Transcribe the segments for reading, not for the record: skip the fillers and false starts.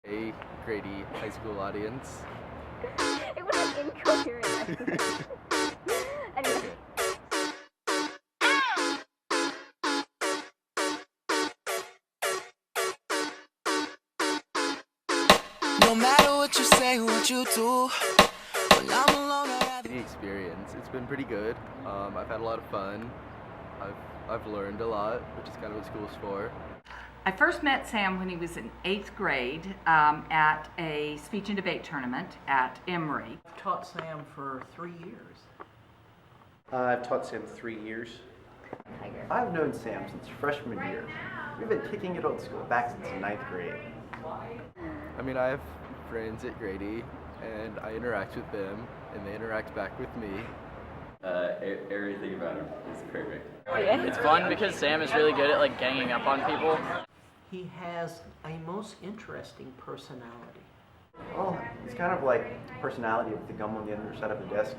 Hey, Grady high school audience. It was incoherent. Anyway. No matter what you say, what you do, when I'm alone, I'd rather. The experience, it's been pretty good. I've had a lot of fun. I've learned a lot, which is kind of what school's for. I first met Sam when he was in 8th grade at a speech and debate tournament at Emory. I've taught Sam for 3 years. I've taught Sam 3 years. I've known Sam since freshman year. We've been kicking it old school back since 9th grade. I mean, I have friends at Grady, and I interact with them, and they interact back with me. Everything about him is perfect. Yeah. It's fun because Sam is really good at like ganging up on people. He has a most interesting personality. Well, it's kind of like personality with the gum on the other side of the desk.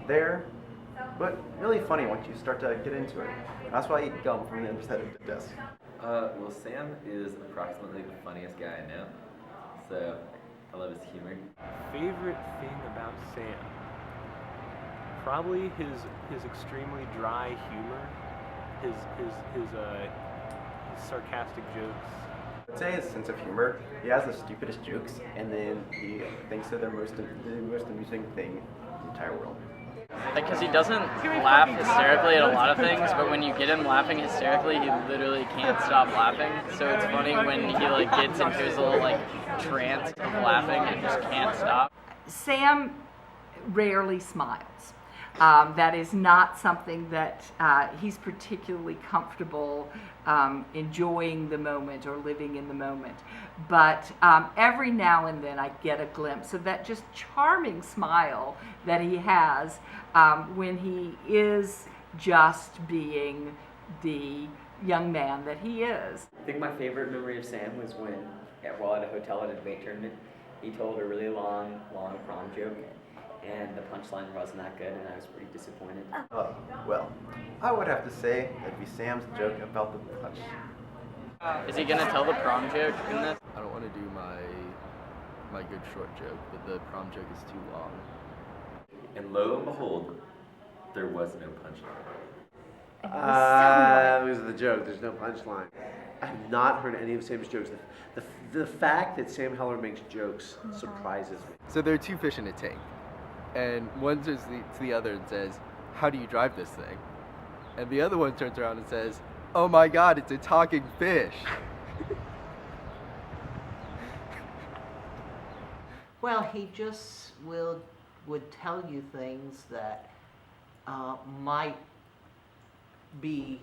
There, but really funny once you start to get into it. That's why I eat gum from the other side of the desk. Well, Sam is approximately the funniest guy I know, so I love his humor. Favorite thing about Sam? Probably his extremely dry humor, his sarcastic jokes. I'd say his sense of humor. He has the stupidest jokes, and then he thinks they're the most amusing thing in the entire world. Because he doesn't laugh hysterically at a lot of things, but when you get him laughing hysterically, he literally can't stop laughing. So it's funny when he like gets into his little like trance of laughing and just can't stop. Sam rarely smiles. That is not something that he's particularly comfortable enjoying the moment or living in the moment. But every now and then I get a glimpse of that just charming smile that he has when he is just being the young man that he is. I think my favorite memory of Sam was when, while at a hotel at a debate tournament, he told a really long prom joke. And the punchline wasn't that good, and I was pretty disappointed. Well, I would have to say that'd be Sam's joke about the punch. Is he gonna tell the prom joke in this? I don't want to do my good short joke, but the prom joke is too long. And lo and behold, there was no punchline. It It was the joke. There's no punchline. I have not heard any of Sam's jokes. The fact that Sam Heller makes jokes surprises me. So there are two fish in a tank, and one turns to the other and says, "How do you drive this thing?" And the other one turns around and says, "Oh my God, it's a talking fish." Well, he just would tell you things that might be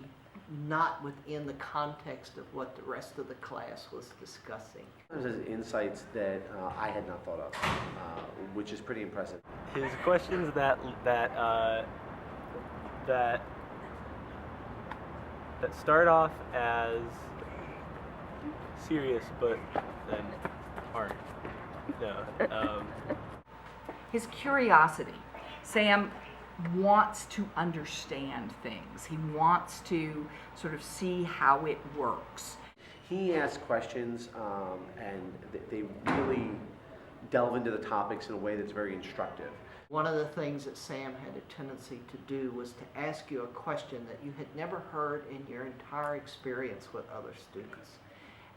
not within the context of what the rest of the class was discussing. There's insights that I had not thought of, which is pretty impressive. His questions that start off as serious, but then aren't. No. His curiosity. Sam wants to understand things. He wants to sort of see how it works. He asks questions, and they really delve into the topics in a way that's very instructive. One of the things that Sam had a tendency to do was to ask you a question that you had never heard in your entire experience with other students.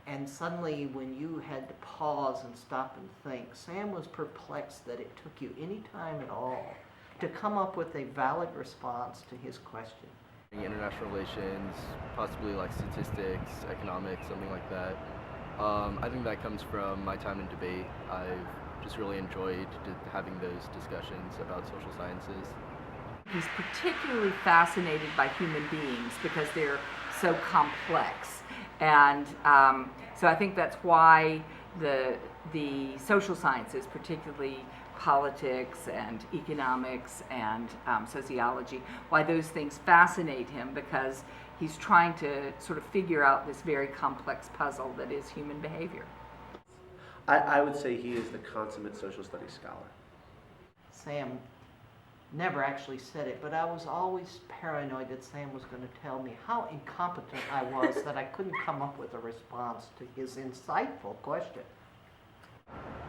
And suddenly, when you had to pause and stop and think, Sam was perplexed that it took you any time at all to come up with a valid response to his question. International relations, possibly like statistics, economics, something like that. I think that comes from my time in debate. I've just really enjoyed having those discussions about social sciences. He's particularly fascinated by human beings because they're so complex. And so I think that's why the social sciences, particularly politics and economics and sociology, why those things fascinate him, because he's trying to sort of figure out this very complex puzzle that is human behavior. I would say he is the consummate social studies scholar. Sam never actually said it, but I was always paranoid that Sam was going to tell me how incompetent I was that I couldn't come up with a response to his insightful question.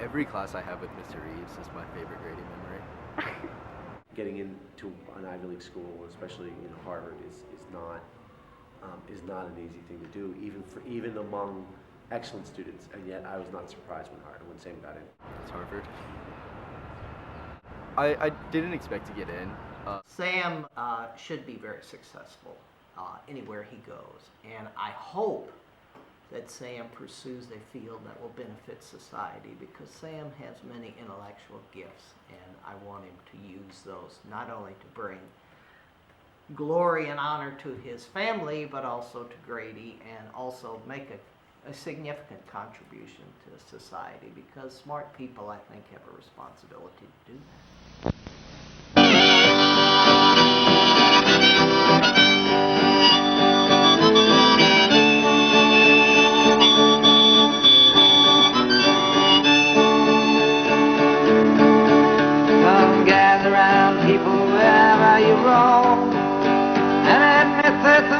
Every class I have with Mr. Reeves is my favorite grading memory. Getting into an Ivy League school, especially Harvard, is not an easy thing to do, even among excellent students. And yet, I was not surprised when Sam got in. It's Harvard. I didn't expect to get in. Sam should be very successful anywhere he goes, and I hope that Sam pursues a field that will benefit society, because Sam has many intellectual gifts, and I want him to use those not only to bring glory and honor to his family, but also to Grady, and also make a significant contribution to society, because smart people, I think, have a responsibility to do that. Come gather round, people, wherever you roam, and admit that the